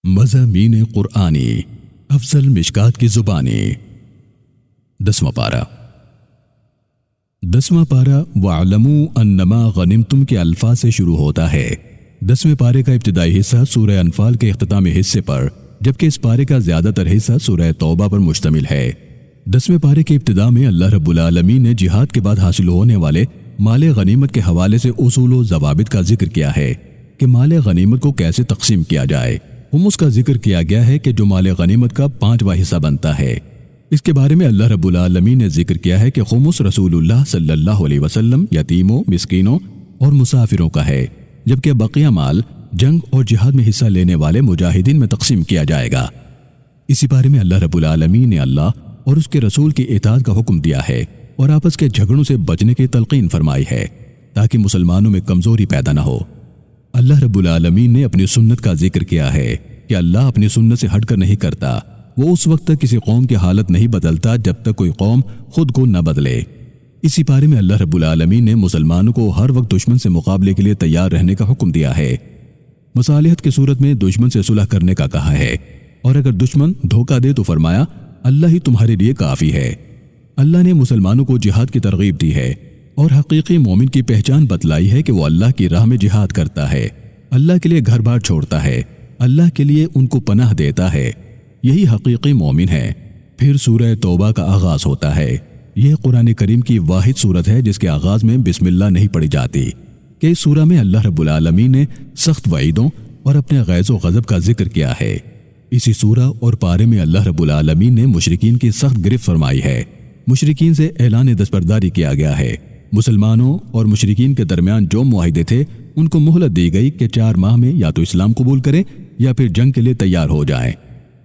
مضامین قرآنی افضل مشکات کی زبانی 10واں پارہ 10واں پارہ وَاعْلَمُوا أَنَّمَا غَنِمْتُمْ کے الفاظ سے شروع ہوتا ہے۔ 10ویں پارے کا ابتدائی حصہ سورہ انفال کے اختتامی حصے پر، جبکہ اس پارے کا زیادہ تر حصہ سورہ توبہ پر مشتمل ہے۔ 10ویں پارے کی ابتدا میں اللہ رب العالمین نے جہاد کے بعد حاصل ہونے والے مال غنیمت کے حوالے سے اصول و ضوابط کا ذکر کیا ہے کہ مال غنیمت کو کیسے تقسیم کیا جائے۔ خمس کا ذکر کیا گیا ہے کہ جو مال غنیمت کا 5واں حصہ بنتا ہے۔ اس کے بارے میں اللہ رب العالمین نے ذکر کیا ہے کہ خمس رسول اللہ صلی اللہ علیہ وسلم، یتیموں، مسکینوں اور مسافروں کا ہے، جبکہ بقیہ مال جنگ اور جہاد میں حصہ لینے والے مجاہدین میں تقسیم کیا جائے گا۔ اسی بارے میں اللہ رب العالمین نے اللہ اور اس کے رسول کی اطاعت کا حکم دیا ہے اور آپس کے جھگڑوں سے بچنے کی تلقین فرمائی ہے تاکہ مسلمانوں میں کمزوری پیدا نہ ہو۔ اللہ رب العالمین نے اپنی سنت کا ذکر کیا ہے کہ اللہ اپنی سنت سے ہٹ کر نہیں کرتا۔ وہ اس وقت تک کسی قوم کی حالت نہیں بدلتا جب تک کوئی قوم خود کو نہ بدلے۔ اسی پارے میں اللہ رب العالمین نے مسلمانوں کو ہر وقت دشمن سے مقابلے کے لیے تیار رہنے کا حکم دیا ہے۔ مصالحت کی صورت میں دشمن سے صلح کرنے کا کہا ہے، اور اگر دشمن دھوکہ دے تو فرمایا اللہ ہی تمہارے لیے کافی ہے۔ اللہ نے مسلمانوں کو جہاد کی ترغیب دی ہے اور حقیقی مومن کی پہچان بتلائی ہے کہ وہ اللہ کی راہ میں جہاد کرتا ہے، اللہ کے لیے گھر بار چھوڑتا ہے، اللہ کے لیے ان کو پناہ دیتا ہے، یہی حقیقی مومن ہے۔ پھر سورہ توبہ کا آغاز ہوتا ہے۔ یہ قرآن کریم کی واحد سورت ہے جس کے آغاز میں بسم اللہ نہیں پڑھی جاتی، کہ اس سورہ میں اللہ رب العالمین نے سخت وعیدوں اور اپنے غیظ و غضب کا ذکر کیا ہے۔ اسی سورہ اور پارے میں اللہ رب العالمین نے مشرکین کی سخت گرفت فرمائی ہے۔ مشرکین سے اعلان دستبرداری کیا گیا ہے۔ مسلمانوں اور مشرکین کے درمیان جو معاہدے تھے ان کو مہلت دی گئی کہ 4 ماہ میں یا تو اسلام قبول کریں یا پھر جنگ کے لیے تیار ہو جائیں۔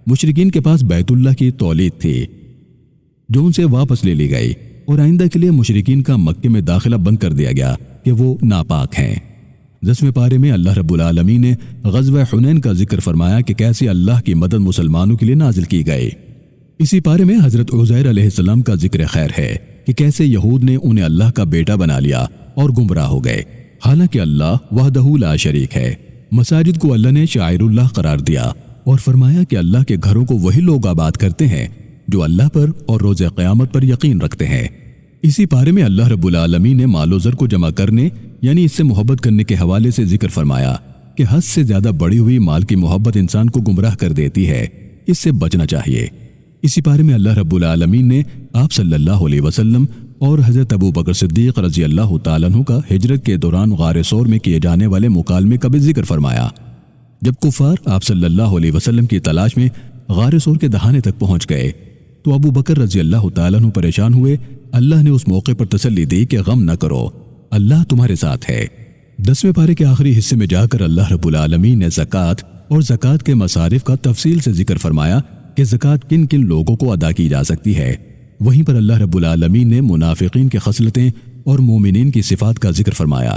مشرکین کے پاس بیت اللہ کی تولید تھی جو ان سے واپس لے لی گئی، اور آئندہ کے لیے مشرکین کا مکے میں داخلہ بند کر دیا گیا کہ وہ ناپاک ہیں۔ 10ویں پارے میں اللہ رب العالمین نے غزوہ حنین کا ذکر فرمایا کہ کیسے اللہ کی مدد مسلمانوں کے لیے نازل کی گئی۔ اسی پارے میں حضرت عزیر علیہ السلام کا ذکر خیر ہے کہ کیسے یہود نے انہیں اللہ کا بیٹا بنا لیا اور گمراہ ہو گئے، حالانکہ اللہ وحدہ لا شریک ہے۔ مساجد کو اللہ نے شعائر اللہ قرار دیا اور فرمایا کہ اللہ کے گھروں کو وہی لوگ آباد کرتے ہیں جو اللہ پر اور روز قیامت پر یقین رکھتے ہیں۔ اسی پارے میں اللہ رب العالمین نے مال و زر کو جمع کرنے یعنی اس سے محبت کرنے کے حوالے سے ذکر فرمایا کہ حد سے زیادہ بڑی ہوئی مال کی محبت انسان کو گمراہ کر دیتی ہے، اس سے بچنا چاہیے۔ اسی پارے میں اللہ رب العالمین نے آپ صلی اللہ علیہ وسلم اور حضرت ابو بکر صدیق رضی اللہ تعالیٰ عنہ کا ہجرت کے دوران غار ثور میں کیے جانے والے مکالمے کا بھی ذکر فرمایا۔ جب کفار آپ صلی اللہ علیہ وسلم کی تلاش میں غار ثور کے دہانے تک پہنچ گئے تو ابو بکر رضی اللہ تعالیٰ عنہ پریشان ہوئے۔ اللہ نے اس موقع پر تسلی دی کہ غم نہ کرو، اللہ تمہارے ساتھ ہے۔ 10ویں پارے کے آخری حصے میں جا کر اللہ رب العالمین نے زکوٰۃ اور زکوٰۃ کے مصارف کا تفصیل سے ذکر فرمایا کہ زکوٰۃ کن کن لوگوں کو ادا کی جا سکتی ہے۔ وہیں پر اللہ رب العالمین نے منافقین کی خصلتیں اور مومنین کی صفات کا ذکر فرمایا۔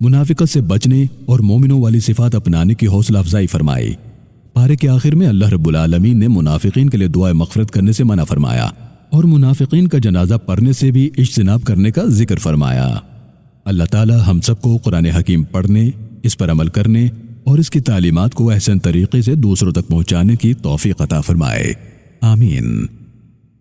منافقت سے بچنے اور مومنوں والی صفات اپنانے کی حوصلہ افزائی فرمائی۔ پارے کے آخر میں اللہ رب العالمین نے منافقین کے لیے دعائے مغفرت کرنے سے منع فرمایا اور منافقین کا جنازہ پڑھنے سے بھی اجتناب کرنے کا ذکر فرمایا۔ اللہ تعالی ہم سب کو قرآن حکیم پڑھنے، اس پر عمل کرنے اور اس کی تعلیمات کو احسن طریقے سے دوسروں تک پہنچانے کی توفیق عطا فرمائے۔ آمین۔